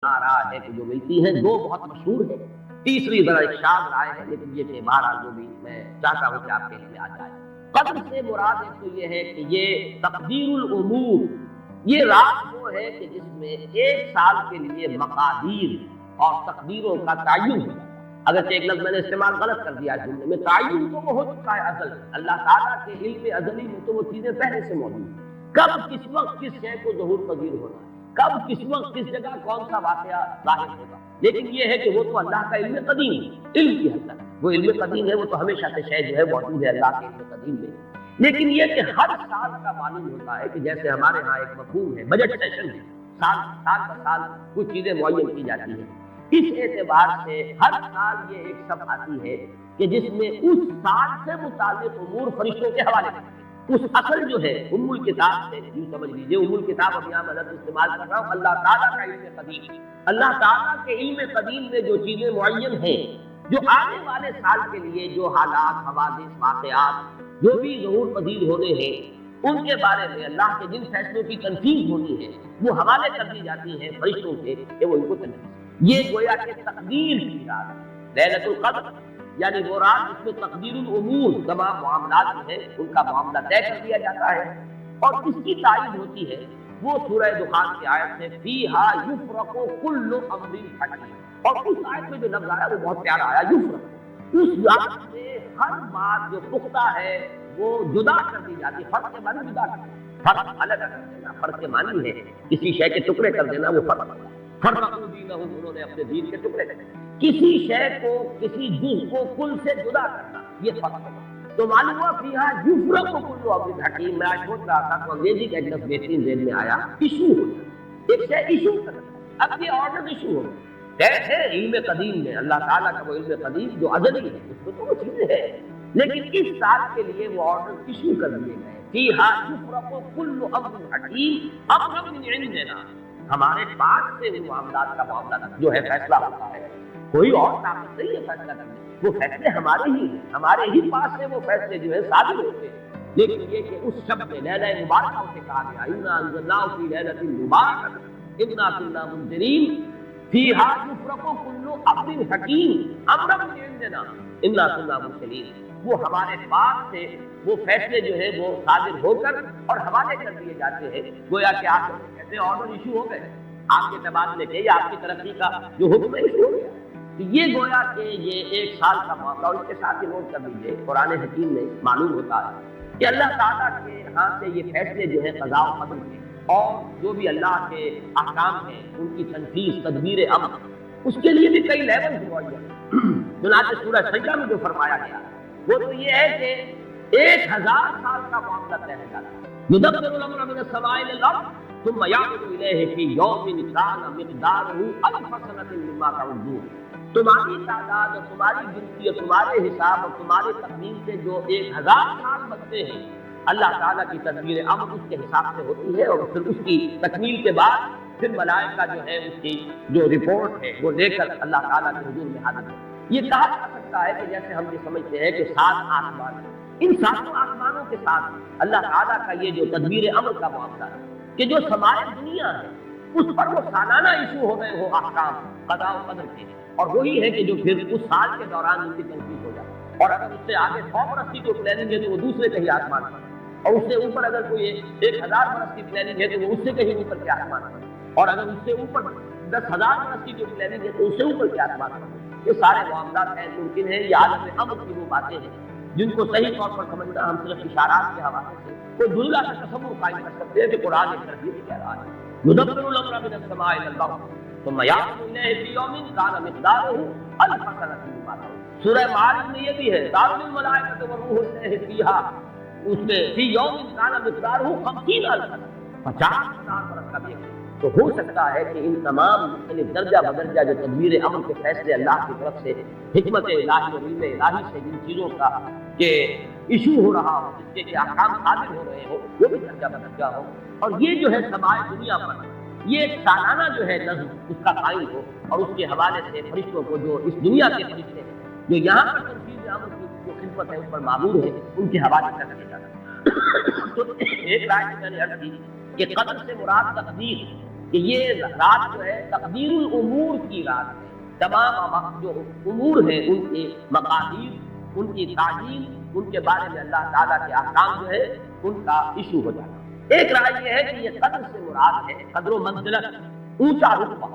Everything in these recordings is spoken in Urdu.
آ رہا ہے کہ جو ملتی ہیں دو بہت مشہور ہے، تیسری ذرا ایک شاذ رائے ہے، لیکن یہ کہ بہرحال جو بھی میں چاہتا ہوں کہ آپ کے علم میں آ جائے۔ قدر سے مراد ایک تو یہ ہے کہ یہ تقدیر الامور، یہ رات وہ ہے کہ جس میں ایک سال کے لیے مقادیر اور تقدیروں کا تعین ہے۔ اگرچہ ایک لفظ میں نے استعمال غلط کر دیا جملے میں، تعین تو وہ ہو چکا ہے ازل، اللہ تعالیٰ کے علم ازلی میں تو وہ چیزیں پہلے سے موجود ہیں، کب کس وقت کس شے کو ظہور پذیر ہونا ہے، کب کس وقت کس جگہ کون سا واقعہ ظاہر ہوگا، لیکن یہ ہے کہ وہ تو اللہ کا علم قدیم ہے، علم کی حد تک وہ علم قدیم ہے، وہ تو ہمیشہ سے شے جو ہے موجود ہے اللہ کے علم قدیم میں۔ لیکن یہ کہ ہر سال کا معلوم ہوتا ہے کہ جیسے ہمارے ہاں ایک مفہوم ہے بجٹ سیشن ہے، سال پر سال کچھ چیزیں معین کی جاتی ہیں، اس اعتبار سے ہر سال یہ ایک شب آتی ہے کہ جس میں اس سال سے متعلق امور فرشتوں کے حوالے کرتے ہیں۔ اس اصل جو ہے ام الکتاب سے یوں سمجھ لیجیے، ام الکتاب اب یہاں غلط استعمال کر رہا ہوں، اللہ تعالیٰ کا علم قدیم، اللہ تعالیٰ کے علم قدیم میں جو چیزیں معین ہیں، جو آنے والے سال کے لیے جو حالات، حوادث، واقعات جو بھی ظہور پذیر ہونے ہیں، ان کے بارے میں اللہ کے جن فیصلوں کی تنفیذ ہونی ہے وہ حوالے کر دی جاتی ہیں فرشتوں سے کہ وہ ان کو تنفیذ، یہ گویا کہ تقدیر کی رات لیلۃ القدر، یعنی وہ رات جس میں تقدیر الامور تمام معاملات جو ہیں ان کا معاملہ طے کر دیا جاتا ہے، اور اس کی تائید ہوتی ہے وہ سورہ دخان کی آیت سے فیہا یفرق کل امر حکیم، اور اس آیت میں جو لفظ آیا وہ بہت پیارا آیا، یفرق، اس رات سے ہر بات جو پختہ ہے وہ جدا کر دی جاتی، فرق کے معنی جدا کر دینا، فرق الگ کر دینا، فرق کے معنی ہے کسی شے کے ٹکڑے کر دینا، وہ فرق فرقوا دینہم، انہوں نے اپنے دین کے ٹکڑے کر دیے، کسی شے کو کسی جز کو کل سے جدا کرنا، یہ فرق ہے۔ تو معلوم ہوا فیہا یفرق کل امر حکیم، میں آج سوچ رہا تھا تو انگریزی کا ایک لفظ بہترین ذہن میں آیا، ایشو ہو جاتا، ایک شے ایشو کرنا، اب یہ آرڈر ایشو ہو گیا، ہے علم قدیم میں، اللہ تعالیٰ کا وہ علم قدیم جو ازلی ہے، اس میں تو وہ چیزیں ہیں، لیکن اس سال کے لیے وہ آرڈر ایشو کر دیے گئے، فیہا یفرق کل امر حکیم امرا من عندنا، ہمارے پاس سے وہ معاملات کا معاملہ جو ہے فیصلہ ہوتا ہے، کوئی اور طاقت نہیں ہے فیصلہ کرنے، وہ فیصلے ہمارے ہی ہیں، ہمارے ہی پاس سے وہ فیصلے جو ہے صادر ہوتے ہیں۔ لیکن یہ کہ اس شب میں لیلہ مبارکہ سے کہا گیا انا انزلناہ فی لیلۃ مبارکۃ انا کنا منذرین فیہا یفرق کل امر حکیم امرا من عندنا انا کنا مرسلین، وہ ہمارے پاس سے وہ فیصلے جو ہے وہ صادر ہو کر اور حوالے کر دیے جاتے ہیں، گویا کہ آپ کہتے ہیں آرڈر ایشو ہو گئے، آپ کے تبادلے کے یا آپ کی ترقی کا جو حکم ہے ایشو ہو گیا۔ تو یہ گویا کہ یہ ایک سال کا معاملہ، اور اس کے ساتھ یہ نوٹ کر لیجیے قرآن حکیم میں معلوم ہوتا ہے کہ اللہ تعالیٰ کے ہاں سے یہ فیصلے جو ہیں قضاء و قدر کے اور جو بھی اللہ کے احکام ہیں ان کی تنفیذ تدبیر امر، اس کے لیے بھی کئی لیول ہوا ہے۔ چنانچہ سورہ سجدہ میں جو فرمایا گیا وہ تو یہ ہے کہ 1000 سال کا معاملہ طے ہو جاتا ہے، یدبر الامر من السماء الى الارض ثم يعرج الیہ فی یوم کان مقدارہ الف سنۃ مما تعدون، تمہاری تعداد اور تمہاری گنتی اور تمہارے حساب اور تمہارے تقدیر سے جو 1000 سال بنتے ہیں، اللہ تعالیٰ کی تدبیر امر اس کے حساب سے ہوتی ہے، اور پھر اس کی تکمیل کے بعد پھر ملائکہ جو ہے اس کی جو رپورٹ ہے وہ لے کر اللہ تعالیٰ کے حضور میں حاضر ہے۔ یہ کہا جا سکتا ہے کہ جیسے ہم یہ سمجھتے ہیں کہ 7 آسمان، ان 7 آسمانوں کے ساتھ اللہ تعالیٰ کا یہ جو تدبیر امر کا معاملہ ہے کہ جو سمائے دنیا ہے اس پر وہ سالانہ ایشو ہو گئے ہو احکام قضاء و قدر کے، اور وہی ہے کہ جو پھر اس سال کے دوران ان کی تنفیذ ہو جائے، اور اگر اس سے آگے 100 برس کی کوئی پلاننگ ہے تو وہ دوسرے کہیں آسمان پر، اور اس سے اوپر اگر کوئی 1000 برس کی پلاننگ ہے تو وہ اس سے کہیں اوپر کے آسمان پر، اور اگر اس سے اوپر 10,000 برس کی جو پلاننگ ہے تو اس سے اوپر کے آسمان پر۔ یہ سارے معاملات غیر ممکن ہیں، یہ عالم امر کی وہ باتیں ہیں جن کو صحیح طور پر سمجھنا ہم صرف اشارات کے حوالے سے کوئی دنیا کا تصور قائم کر سکتے ہیں کہ قرآن ایک طرف یہ کہہ رہا ہے یدبر الامر من السماء الى الارض ثم يعرج الیہ فی یوم کان مقدارہ الف سنۃ مما تعدون۔ سورہ معارج میں یہ بھی ہے تعرج الملائکۃ والروح الیہ فیہا، اس میں فی یوم کان مقدارہ 50,000 50,000 برس کا بھی ہے۔ تو ہو سکتا ہے کہ ان تمام مختلف درجہ بدرجہ جو تدبیر امر کے فیصلے اللہ کی طرف سے حکمت الہی اور علم الہی سے جن چیزوں کا کہ ایشو ہو رہا ہو، جس کے احکام صادر ہو رہے ہو، وہ بھی درجہ بدرجہ ہو، اور یہ جو ہے سمائے دنیا پر یہ ایک سالانہ جو ہے نظم اس کا قائم ہو، اور اس کے حوالے سے فرشتوں کو جو اس دنیا کے فرشتے ہیں جو یہاں پر تنفیذ امر کی جو خدمت ہے اس پر معمور ہے ان کے حوالے کر دیا جاتا ہے۔ تو ایک رائے میں نے عرض کی کہ قدر سے مراد تقدیر کہ یہ رات جو ہے تقدیر الامور کی رات ہے، تمام جو امور ہیں ان کے مقادیر، ان کی تعلیم، ان کے بارے میں اللہ تعالیٰ کے احکام جو ہے ان کا ایشو ہو جاتا ہے۔ ایک رائے یہ ہے کہ یہ قدر سے مراد ہے قدر و منزلت، اونچا رتبہ،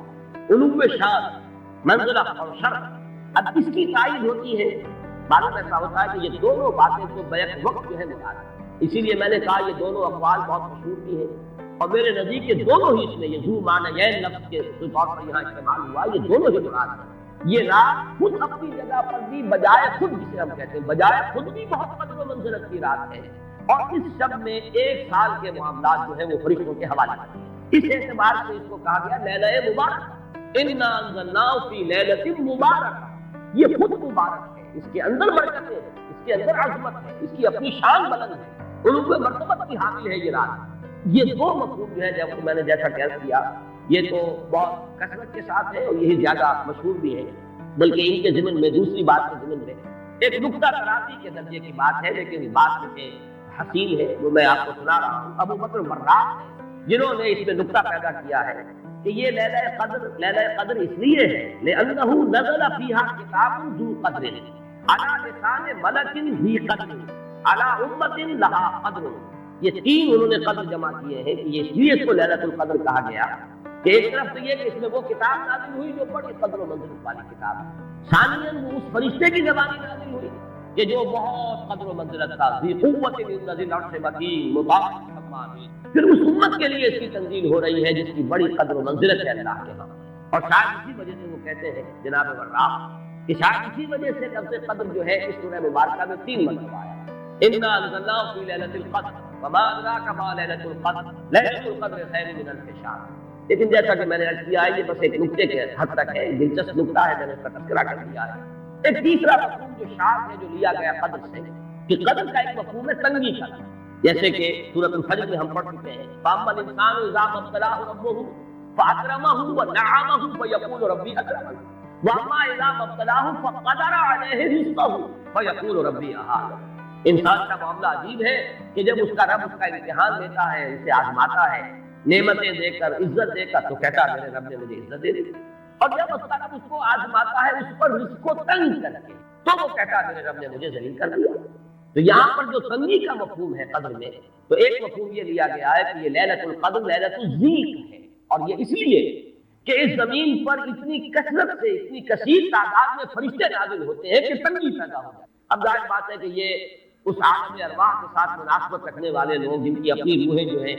علو شان، منزلت اور شرف۔ اب اس کی تائید ہوتی ہے، معلوم ایسا ہوتا ہے کہ یہ دونوں باتیں تو بیک وقت جو ہے مراد ہے، اسی لیے میں نے کہا یہ دونوں اقوال بہت مشہور بھی ہیں، اور میرے نزدیک یہ دونوں ہی اس میں یہ ذو معنی لفظ کے طور پر یہاں استعمال ہوا، یہ دونوں ہی مراد ہیں۔ یہ رات خود اپنی جگہ پر بھی بجائے خود، جسے ہم کہتے ہیں بجائے خود بھی بہت قدر و منزلت کی رات ہے، اور اس شب میں 1 سال کے معاملات جو ہیں وہ فرشتوں کے حوالے کرتے ہیں۔ اس اعتبار سے اس کو کہا گیا لیلہ مبارک، انا انزلناہ فی لیلۃ مبارک، یہ خود مبارک ہے، اس کے اندر برکت ہے، اس کے اندر عظمت ہے، اس کی اپنی شان بلند ہے، علو مرتبت کی حامل ہے یہ رات۔ یہ دو مفہوم جو ہے جب میں نے جیسا کہہ کیا یہ تو بہت کثرت کے ساتھ ہے اور یہی زیادہ مشہور بھی ہے، بلکہ ان کے ضمن میں دوسری بات کے ضمن میں ایک نکتہ طرازی کے درجے کی بات ہے، لیکن بات میں حسین ہے جو میں آپ کو سنا رہا ہوں۔ ابو بکر وراق جنہوں نے اس میں نکتہ پیدا کیا ہے کہ یہ لیلہ قدر اس لیے ہے لأنہ نزل فیہا کتاب ذو قدر علی لسان ملک ذی قدر علی امت لہا قدر۔ یہ تین انہوں نے قدر جمع کیے ہیں کہ یہ اس لیے اس کو لیلۃ القدر کہا گیا کہ ایک طرف تو یہ کہ اس میں وہ کتاب نازل ہوئی جو بڑی قدر و منزلت والی کتاب ہے، ثانیاً وہ اس فرشتے کی زبانی نازل ہوئی کہ جو بہت قدر و منزلت تھا، ذی قوت عند ذی العرش مکین مطاع ثم امین۔ پھر اس امت کے لیے اس کی تنزیل ہو رہی ہے جس کی بڑی قدر و منزلت ہے اللہ کے ہاں، اور شاید اسی وجہ سے وہ کہتے ہیں جناب وراق کہ شاید اسی وجہ سے لفظ قدر جو ہے اس سورہ مبارکہ میں 3 مرتبہ آیا، انا انزلناہ فی لیلۃ القدر وما ادراک ما لیلۃ القدر لیلۃ القدر خیر من الف شہر۔ لیکن جیسا کہ میں نے عرض کیا ہے یہ بس ایک نکتے کے حد تک ہے، دلچسپ نکتہ ہے، میں نے اس کا تذکرہ کر دیا ہے۔ ایک تیسرا مفہوم جو شاذ ہے جو لیا گیا قدر سے کہ قدر کا ایک مفہوم ہے تنگی کا، جیسے کہ سورۃ الفجر میں ہم پڑھ چکے ہیں فاما الانسان اذا ما ابتلاه ربه فاکرمه ونعمه فیقول ربی اکرمن واما اذا ما ابتلاه فقدر علیہ رزقه فیقول ربی اہانن۔ انسان کا معاملہ عجیب ہے کہ جب اس کا رب اس کا امتحان لیتا ہے، اسے آزماتا ہے، نعمتیں دے کر، عزت دے کر، تو کہتا ہے میرے رب نے مجھے عزت دے دی، اور جب اس کا رب اس کو آزماتا ہے اس پر رزق کو تنگ کر کے، تو وہ کہتا ہے میرے رب نے مجھے ذلیل کر دیا۔ تو یہاں پر جو تنگی کا مفہوم ہے قدر میں، تو ایک مفہوم یہ لیا گیا ہے کہ یہ لیلۃ القدر لیلۃ الضیق ہے، اور یہ اس لیے کہ اس زمین پر اتنی کثرت سے، اتنی کثیر تعداد میں فرشتے نازل ہوتے ہیں کہ تنگی پیدا ہو جائے۔ اب ظاہر بات ہے کہ یہ اس عالم ارواح کے ساتھ مناسبت رکھنے والے لوگ جن کی اپنی روحیں جو ہیں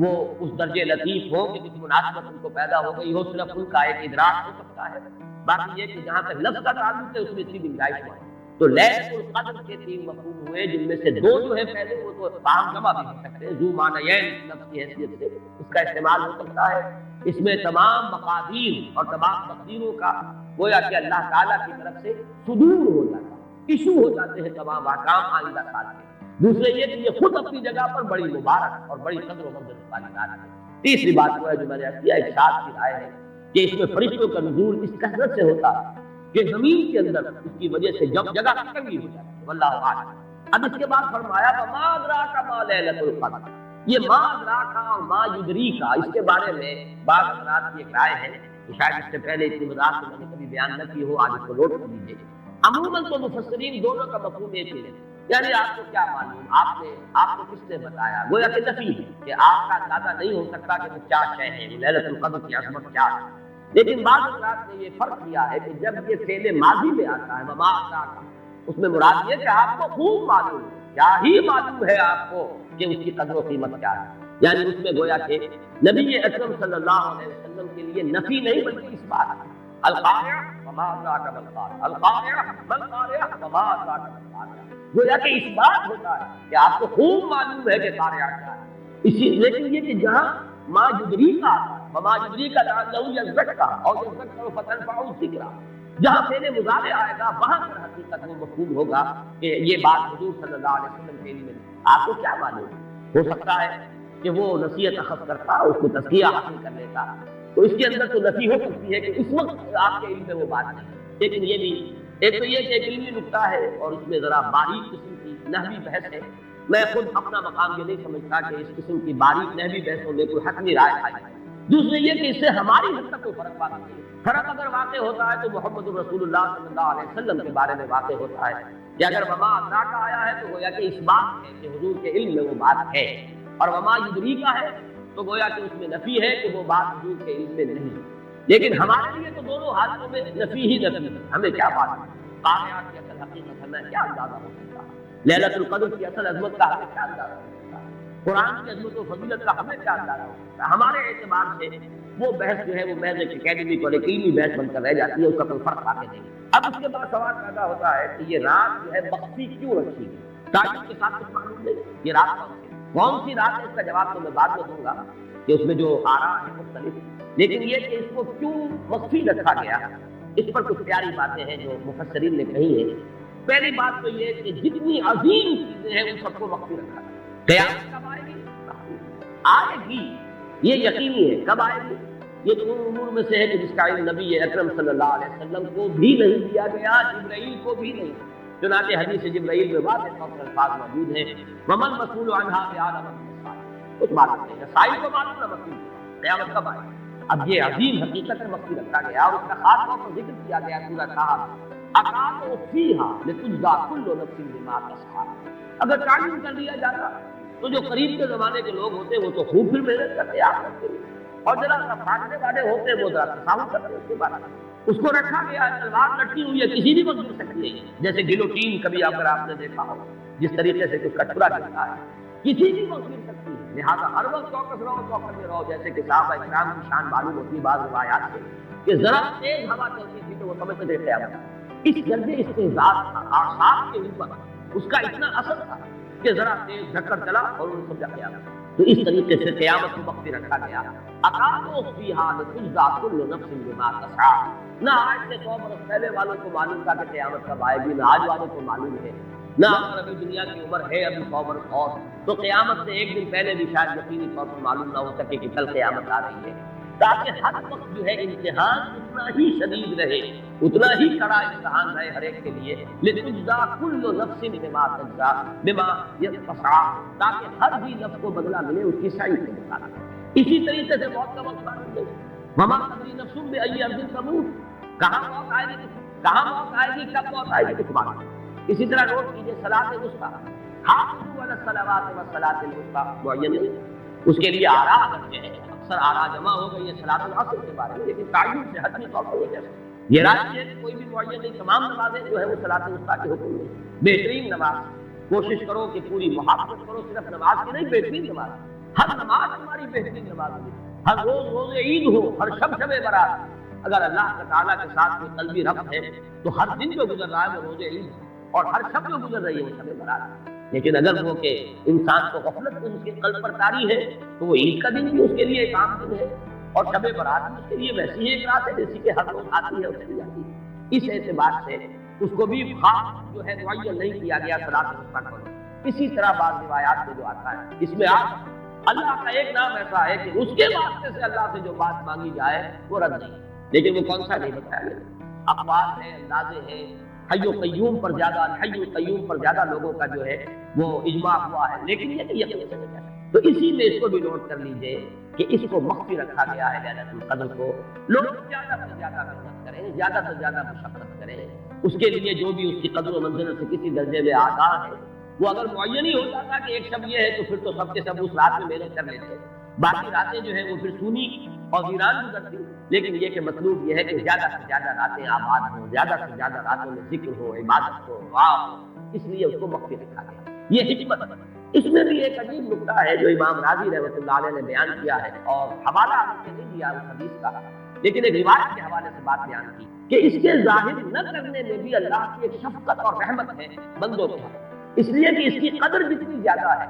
وہ اس درجے لطیف ہو کہ کسی مناسبت ان کو پیدا ہو گئی ہو، صرف ان کا ایک ادراک ہو سکتا ہے، باقی یہ کہ جہاں تک لفظ کا تعلق ہے اس میں اتنی گنجائش ہے۔ تو لیلۃ القدر کے 3 مفہوم ہوئے، جن میں سے 2 جو ہے پہلے وہ تو باہم جمع بھی ہو سکتے ہیں، ذو معنیین لفظ کی حیثیت سے اس کا استعمال ہو سکتا ہے۔ اس میں تمام مقادیر اور تمام تقدیروں کا گویا کہ اللہ تعالیٰ کی طرف سے صدور ہو جاتا ہے، ایشو ہو جاتے ہیں تمام احکام آئندہ سال کے۔ دوسرے یہ کہ یہ خود اپنی جگہ پر بڑی مبارک اور بڑی قدر و منزلت والی رات ہے۔ تیسری بات وہ ہے جو میں نے کیا ایک شاذ کی رائے ہے کہ اس میں فرشتوں کا نزول اس کثرت سے ہوتا ہے کہ زمین کے اندر اس کی وجہ سے جب جگہ کی تنگی ہو جاتی ہے، واللہ اعلم۔ اب اس کے بعد فرمایا وما ادراک ما لیلۃ القدر، یہ ما ادراک اور ما یدریک اس کے بارے میں بعض حضرات کی ایک رائے ہے کہ شاید اس سے پہلے اتنی وضاحت سے میں نے کبھی بیان نہ کی ہو، آج اس کو نوٹ کر لیجیے۔ عموماً تو مفسرین دونوں کا مفہوم ایک ہی ہے، یعنی آپ کو کیا معلوم، آپ کو کس نے بتایا، گویا کہ نفی ہے کہ آپ کا اندازہ نہیں ہو سکتا کہ وہ کیا شے ہے، وہ لیلۃ القدر کی عظمت کیا ہے۔ لیکن بعض حضرات نے یہ فرق کیا ہے کہ جب یہ فعل ماضی میں آتا ہے وما ادراک، اس میں مراد یہ کہ آپ کو خوب معلوم ہے، کیا ہی معلوم ہے آپ کو کہ اس کی قدر و قیمت کیا ہے، یعنی اس میں گویا کہ نبی اکرم صلی اللہ علیہ وسلم کے لیے نفی نہیں بلکہ اس بات ہے القارعہ وما ادراک ما القارعہ، القارعہ ما القارعہ وما ادراک ما القارعہ، گویا کہ اس بات ہوتا ہے کہ آپ کو خوب معلوم ہے کہ قارعہ کیا ہے۔ اسی لیکن یہ کہ جہاں ما یدریک آتا ہے وما یدریک لعلہ یزکا اور یذکر فتنفعہ الذکریٰ، جہاں فعل مضارع آئے گا وہاں پر حقیقت میں مفہوم ہوگا کہ یہ بات حضور صلی اللہ علیہ وسلم کے لیے آپ کو کیا معلوم، ہو سکتا ہے کہ وہ نصیحت اخذ کرتا، اس کو تزکیہ حاصل کر لیتا، تو اس کے اندر تو نفی ہو سکتی ہے کہ اس وقت آپ کے علم میں وہ بات نہیں۔ لیکن یہ بھی ایک تو یہ کہ ایک علمی نکتہ ہے اور اس میں ذرا باریک قسم کی نحوی بحث ہے، میں خود اپنا مقام یہ نہیں سمجھتا کہ اس قسم کی باریک نحوی بحثوں میں کوئی حتمی رائے آئی، دوسرے یہ کہ اس سے ہماری حد تک کوئی فرق واقع نہیں ہے۔ فرق اگر واقع ہوتا ہے تو محمد رسول اللہ صلی اللہ علیہ وسلم کے بارے میں واقع ہوتا ہے کہ اگر وما ادراک آیا ہے تو گویا کہ اس بات ہے کہ حضور کے علم میں وہ بات ہے، اور وما یدریک ہے تو گویا کہ اس میں نفی ہے کہ وہ بات حضور کے علم میں نہیں ہے۔ لیکن ہمارے لیے تو دونوں حالتوں میں نفی ہی نفی ہے۔ ہمیں کیا بات ہے، قاریات کی اصل حقیقت ہمیں کیا اندازہ ہو سکتا ہے، لیلۃ القدر کی اصل عظمت کا ہمیں کیا اندازہ ہو سکتا ہے، قرآن کی عظمت و فضیلت کا ہمیں کیا اندازہ ہو سکتا ہے۔ ہمارے اعتبار سے وہ بحث جو ہے وہ محض ایک اکیڈمک اور ایک علمی بحث بن کر رہ جاتی ہے، اس کا کوئی فرق واقع نہیں۔ اب اس کے بعد سوال پیدا ہوتا ہے کہ یہ رات جو ہے مخفی کیوں رکھی گئی، تعلیم کے ساتھ کچھ معلوم نہیں یہ رات کون سی رات ہے، اس کا جواب تو میں بعد میں دوں گا کہ اس میں جو آراء ہے مختلف، لیکن یہ کہ اس کو کیوں مخفی رکھا گیا اس پر کچھ پیاری باتیں ہیں جو مفسرین نے کہی ہیں۔ پہلی بات تو یہ کہ جتنی عظیم چیزیں ہیں ان سب کو مخفی رکھا گیا۔ قیامت کب آئے گی؟ آئے گی، یہ یقینی ہے۔ کب آئے گی؟ یہ تو امور میں سے ہے کہ جس کا علم نبی اکرم صلی اللہ علیہ وسلم کو بھی نہیں دیا گیا، جبرائیل کو بھی نہیں۔ چنانچہ حدیث جبرائیل میں واضح طور پر الفاظ موجود ہیں، وَمَا الْمَسْئُولُ عَنْهَا بِأَعْلَمَ مِنَ السَّائِلِ، کچھ معلوم نہیں ہے، سائل کو معلوم نہ مسئول، قیامت کب آئے؟ اب یہ عظیم حقیقت میں مخفی رکھا گیا اور اس کا خاص طور پر ذکر کیا گیا سورہ طٰہٰ، أَقَامُوا فِيهَا لِتُجْزَىٰ كُلُّ نَفْسٍ بِمَا كَسَبَتْ۔ اگر تعین کر دیا جاتا تو جو قریب کے زمانے کے لوگ ہوتے وہ تو خوب پھر محنت کرتے آخرت کے لیے، اور ذرا پھاٹنے والے ہوتے وہ ذرا تصاہل کرتے اس کے بعد اس کو رکھا گیا ہے، تلوار لٹکی ہوئی ہے، کسی بھی وقت گر سکتی ہے، جیسے گلوٹین کبھی اگر آپ نے دیکھا ہو جس طریقے سے کچھ کٹورا گرتا ہے کسی بھی وقت گر سکتی ہے، لہٰذا ہر وقت چوکس رہو، چوکس میں رہو، جیسے کہ صحابہ اکرام کی شان معلوم ہوتی ہے بعض روایات سے کہ ذرا تیز ہوا چلتی تھی تو وہ سمجھتے تھے قیامت۔ اس درجے استعزاز تھا آساب کے اوپر اس کا اتنا اثر تھا کہ ذرا تیز جھکڑ چلا اور انہوں نے سمجھا قیامت۔ تو اس طریقے سے قیامت کو مخفی رکھا گیا۔ أَقَامُوا فِيهَا لِتُجْزَىٰ كُلُّ نَفْسٍ بِمَا كَسَبَتْ۔ نہ آج سے 100 برس پہلے والوں کو معلوم تھا کہ قیامت کب آئے گی، نہ آج والوں کو معلوم ہے، نہ اگر ابھی دنیا کی عمر ہے ابھی 100 برس اور تو قیامت سے ایک دن پہلے بھی شاید یقینی طور پر معلوم نہ ہو سکے کہ کل قیامت آ رہی ہے، تاکہ ہر وقت جو ہے امتحان اتنا ہی شدید رہے، اتنا ہی کڑا امتحان رہے ہر ایک کے لیے، لِتُجْزَىٰ كُلُّ نَفْسٍ بِمَا كَسَبَتْ بِمَا يَسْعَىٰ، تاکہ ہر بھی نفس کو بدلہ ملے اس کی سعی کے مطابق۔ اسی طریقے سے موت کا وقت معلوم نہیں، وَمَا تَدْرِي نَفْسٌ بِأَيِّ أَرْضٍ تَمُوتُ، کہاں موت آئے گی، کہاں موت آئے گی، کب موت آئے گی، کچھ معلوم نہیں۔ اسی طرح نوٹ کیجیے صلاۃ الوسطیٰ، حافظوا علی الصلوات والصلاۃ الوسطیٰ، معین نہیں، اس کے لیے آراء اکثر آراء جمع ہو گئی ہے صلاۃ العصر کے بارے میں، لیکن تعین سے حتمی طور پر یہ کہہ یہ رائے ہے کہ کوئی بھی معین نہیں، تمام نمازیں جو ہے وہ صلاۃ الوسطیٰ کے حکم میں بہترین نماز، کوشش کرو کہ پوری محافظت کرو، صرف نماز کی نہیں بہترین نماز، ہر نماز ہماری بہترین نماز ہوگی، ہر روز روز عید ہو، ہر شب شب برات، اگر اللہ تعالیٰ کے ساتھ کوئی قلبی ربط ہے تو ہر دن جو گزر رہا ہے وہ روز عید ہے، اور ہر شب جو گزر رہی ہے وہ شب برات۔ لیکن اگر وہ کہ انسان کو غفلت اس کے قلب پر طاری ہے تو وہ عید کا دن بھی اس کے لیے ایک عام دن ہے، اور شب برات بھی اس کے لیے ویسی ہی ایک رات ہے جیسی کہ ہر روز آتی ہے اور چلی جاتی ہے۔ اس اعتبار سے اس کو بھی خاص جو ہے معین نہیں کیا گیا صلاۃ الوسطیٰ کو۔ اسی طرح بعض روایات میں جو آتا ہے اس میں آپ اللہ کا ایک نام ایسا ہے کہ اس کے واسطے سے اللہ سے جو بات مانگی جائے وہ رد نہیں، لیکن وہ کون سا نہیں بتایا گیا۔ اقوال ہے، اندازے ہیں، حی و قیوم پر زیادہ، حی و قیوم پر زیادہ لوگوں کا جو ہے وہ اجماع ہوا ہے، لیکن یہ کہ یقین سے نہیں۔ تو اسی میں اس کو بھی نوٹ کر لیجئے کہ اس کو مخفی رکھا گیا ہے لیلۃ القدر کو۔ لوگ زیادہ سے زیادہ محنت کریں، زیادہ سے زیادہ مشقت کریں، اس کے لیے جو بھی اس کی قدر و منزلت سے کسی درجے میں آگاہ ہے، وہ اگر معین ہی ہو جاتا کہ ایک شب یہ ہے تو پھر تو سب کے سب اس رات میں محنت کر لیتے، باقی راتیں جو ہے وہ پھر سونی اور ویران گزرتی۔ لیکن یہ کہ مطلوب یہ ہے کہ زیادہ سے زیادہ راتیں آباد ہوں، زیادہ سے زیادہ راتوں میں ذکر ہو، عبادت ہو، دعا ہو، اس لیے اس کو مخفی رکھا گیا۔ یہ حکمت۔ اس میں بھی ایک عجیب نکتہ ہے جو امام راضی رحمۃ اللہ علیہ نے بیان کیا ہے، اور حوالہ آپ نے نہیں دیا اس حدیث کا، لیکن ایک روایت کے حوالے سے بات بیان کی کہ اس کے ظاہر نہ کرنے میں بھی اللہ کی ایک شفقت اور رحمت ہے بندوں پر، اس لیے کہ اس کی قدر جتنی زیادہ ہے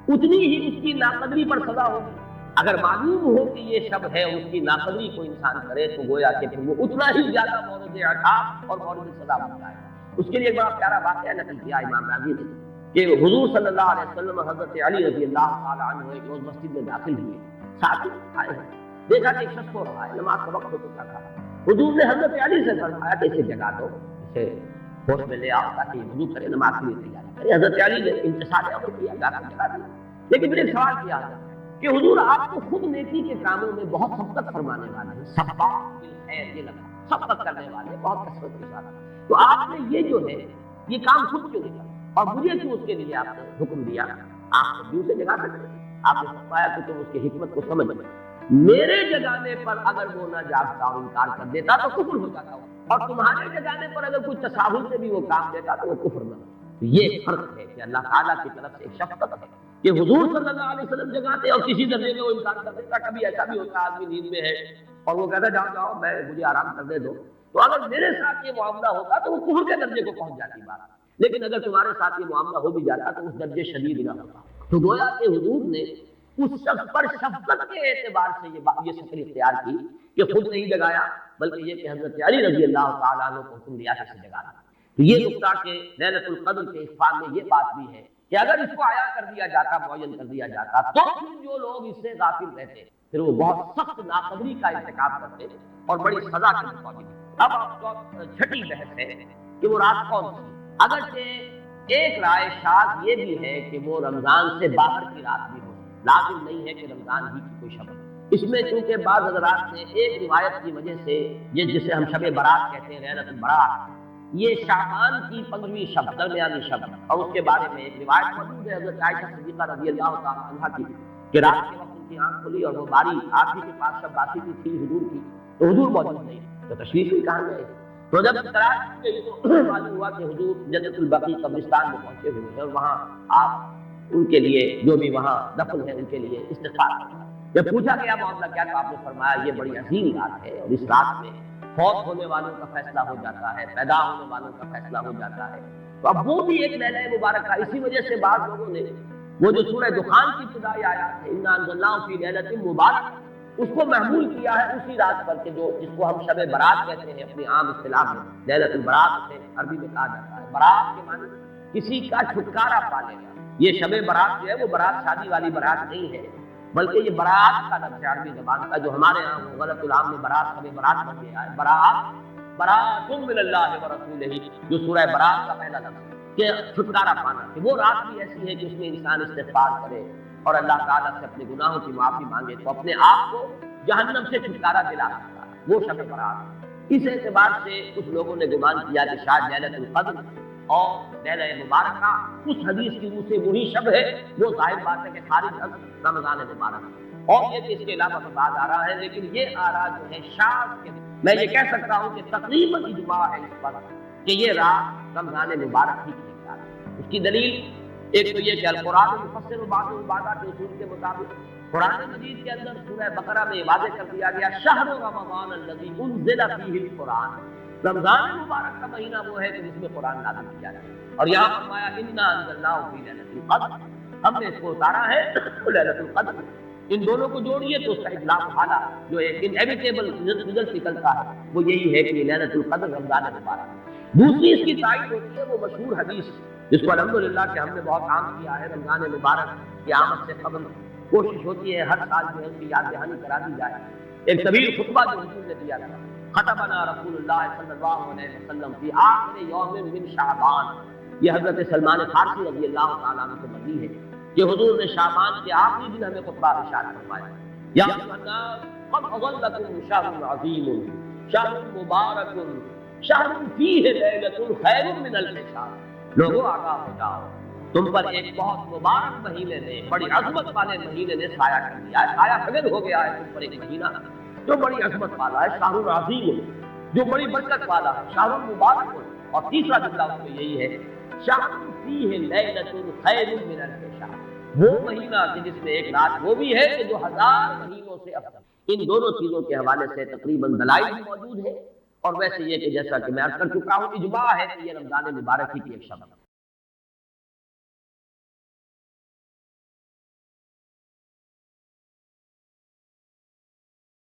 اتنی ہی اس کی ناقدری پر سزا ہوگی۔ اگر معلوم ہو کہ یہ شب ہے اور اس کی ناقدری کو انسان کرے تو گویا کہ پھر وہ اتنا ہی زیادہ مورد عقاب اور مورد سزا بن جائے گا۔ اس کے لیے ایک بڑا پیارا واقعہ نقل کیا امام راضی نے کہ حضور صلی اللہ علیہ وسلم حضرت علی رضی اللہ تعالیٰ عنہ ایک روز مسجد میں داخل ہوئے، ساتھ آئے ہیں، دیکھا کہ ایک شخص سو رہا ہے، نماز کا وقت ہو چکا تھا۔ حضور نے حضرت علی سے فرمایا کہ اسے جگا دو، اسے ہوش میں لے آؤ تاکہ وضو کرے، نماز کے لیے تیاری کرے۔ حضرت علی نے انتصار امر کیا، جا کر جگا دیا، لیکن پھر ایک سوال کیا کہ حضور آپ کو خود نیکی کے کاموں میں بہت سبقت فرمانے والے ہیں، سباق بالخیر، یہ لگا سبقت کرنے والے بہت کثرت کے ساتھ، تو آپ نے یہ جو ہے یہ کام خود کیوں نہیں کرا اور مجھے کیوں اس کے لیے آپ نے حکم دیا؟ آپ بھی اسے جگا سکتے، آپ نے فرمایا کہ تم اس کی حکمت کو سمجھ لو، میرے جگانے پر اگر وہ نہ جاگتا اور انکار کر دیتا تو کفر ہو جاتا، اور تمہارے جگانے پر اگر کوئی تساہل سے بھی وہ کام دیتا تو وہ کفر نہ۔ یہ فرق ہے کہ اللہ تعالیٰ کی طرف سے ایک شفقت ہے کہ حضور صلی اللہ علیہ وسلم جگاتے اور کسی درجے میں وہ انکار کر دیتا۔ کبھی ایسا بھی ہوتا آدمی نیند میں ہے اور وہ کہتا جاؤ جاؤ میں مجھے آرام کرنے دو، تو اگر میرے ساتھ یہ معاملہ ہوتا تو وہ کفر کے درجے کو پہنچ جاتی بات، لیکن اگر تمہارے ساتھ یہ معاملہ ہو بھی جاتا تو اس درجے شدید نہ ہوتا۔ تو گویا کہ حضور نے اس شخص پر شفقت کے اعتبار سے یہ شکل اختیار کی کہ خود نہیں جگایا، بلکہ یہ کہ حضرت علی رضی اللہ تعالیٰ عنہ کو حکم دیا کہ اسے جگانا۔ تو یہ نقطہ کہ لیلۃ القدر کے اخفاء میں یہ بات بھی ہے کہ اگر اس کو عیاں کر دیا جاتا، معین کر دیا جاتا، تو پھر جو لوگ اس سے غافل رہتے پھر وہ بہت سخت ناقدری کا ارتکاب کرتے اور بڑی سزا کے متوجہ۔ اب آپ کو چھٹی بحث ہے کہ وہ رات کون سی؟ اگرچہ ایک رائے شاذ یہ بھی ہے کہ وہ رمضان سے باہر کی رات بھی ہو، لازم نہیں ہے کہ رمضان ہی کی کوئی شب ہے۔ اس میں چونکہ بعض حضرات نے ایک روایت کی وجہ سے یہ جسے ہم شب برات کہتے ہیں، لیلۃ البراۃ، یہ شعبان کی 15ویں شب، درمیانی شب، اور اس کے بارے میں ایک روایت موجود ہے حضرت عائشہ صدیقہ رضی اللہ تعالیٰ عنہا کی کہ رات کے وقت ان کی آنکھ کھلی اور وہ باری آپ ہی کے پاس شب باقی تھی حضور کی، تو حضور موجود نہیں، تو تشریف بھی کہاں گئے؟ تو جب تلاش کی تو معلوم ہوا کہ حضور جنت البقیع قبرستان میں پہنچے ہوئے ہیں اور وہاں آپ ان کے لیے جو بھی وہاں دفن ہے ان کے لیے استغفار کریں۔ جب پوچھا گیا معاملہ کیا، تو آپ نے فرمایا یہ بڑی عظیم رات ہے اور اس رات میں فوت ہونے والوں کا فیصلہ ہو جاتا ہے، پیدا ہونے والوں کا فیصلہ ہو جاتا ہے۔ تو اب وہ بھی ایک لیلہ مبارک کا، اسی وجہ سے بعض لوگوں نے وہ جو سورہ دخان کی ابتدائی آیات ہے انا انزلناہ فی لیلۃ مبارک، اس کو محمول کیا ہے اسی رات پر کہ جو جس کو ہم شب برات کہتے ہیں اپنی عام اصطلاح میں، لیلۃ البراۃ سے عربی میں کہا جاتا ہے۔ برات کے معنی کسی کا چھٹکارا پا لینا۔ یہ شب برات جو ہے وہ برات شادی والی برات نہیں ہے، بلکہ یہ برات کا لفظ ہے عربی زبان کا، جو ہمارے یہاں غلط العام میں برات شب برات بن گیا ہے۔ برات برات من اللہ ورسولہ، جو سورہ برات کا پہلا لفظ ہے کہ چھٹکارا پانا، کہ وہ رات بھی ایسی ہے کہ اس میں انسان استغفار کرے اور اللہ تعالیٰ سے اپنے گناہوں کی معافی مانگے تو اپنے آپ کو جہنم سے چھٹکارا دلا سکتا ہے، وہ شب برات۔ اس اعتبار سے کچھ لوگوں نے گمان کیا کہ شاید لیلۃ القدر اور لیلہ مبارکہ اس حدیث کی روح سے وہی شب ہے، وہ ظاہر بات ہے کہ خارج از رمضان مبارک، اور یہ کہ اس کے علاوہ بھی بات آ رہا ہے، لیکن یہ آرا جو ہے شاذ کے، میں یہ کہہ سکتا ہوں کہ تقریباً اجماع ہے اس پر کہ یہ رات رمضان مبارک ہی کی ہے۔ اس کی دلیل ایک تو یہ کہ القرآن مفسر و بعض العبادات کے اصول کے مطابق قرآن مجید کے اندر سورہ بقرہ میں واضح کر دیا گیا شہر رمضان الذی انزل فیہ القرآن، رمضان مبارک کا مہینہ وہ ہے کہ جس میں قرآن نازل کیا جائے، اور یہاں فرمایا انا انزلناہ فی لیلۃ القدر، ہم نے اس کو اتارا ہے لیلۃ القدر۔ ان دونوں کو جوڑیے تو اس کا ایک لامحالہ جو ایک انیویٹیبل رزلٹ نکلتا ہے وہ یہی ہے کہ یہ لیلۃ القدر رمضان مبارک۔ دوسری اس کی تائید ہوتی ہے وہ مشہور حدیث جس کو الحمدللہ کہ ہم نے بہت عام کیا ہے، رمضان مبارک کی آمد سے قبل کوشش ہوتی ہے ہر سال جو ہے اس کی یاد دہانی کرا دی جائے۔ ایک طویل خطبہ جو حضور نے دیا تھا، خطبنا رسول اللہ صلی اللہ علیہ وسلم فی آخر یوم من شعبان، یہ حضرت سلمان فارسی رضی اللہ تعالیٰ عنہ سے مروی ہے کہ حضور نے شعبان کے آخری دن ہمیں خطبہ ارشاد فرمایا، یا ایھا الناس قد اظلکم شہر عظیم شہر مبارک شہر فیہ لیلۃ خیر من الف شہر، لوگوں آگاہ ہو جاؤ، تم پر ایک بہت مبارک مہینے نے، بڑی عظمت والے مہینے نے سایہ کر دیا ہے، سایہ فگن ہو گیا ہے تم پر ایک مہینہ جو بڑی عظمت والا ہے، شہر العظیم، جو بڑی برکت والا ہے، شہر المبارک۔ اور تیسرا جملہ اس میں یہی ہے شہر فیہ لیلۃ خیر من الف شہر، وہ مہینہ کہ جس میں ایک رات وہ بھی ہے کہ جو 1000 مہینوں سے افضل۔ ان دونوں چیزوں کے حوالے سے تقریباً دلائل بھی موجود ہے، اور ویسے یہ کہ جیسا کہ میں عرض کر چکا ہوں اجماع ہے کہ یہ رمضان مبارک ہی کی ایک شب ہے۔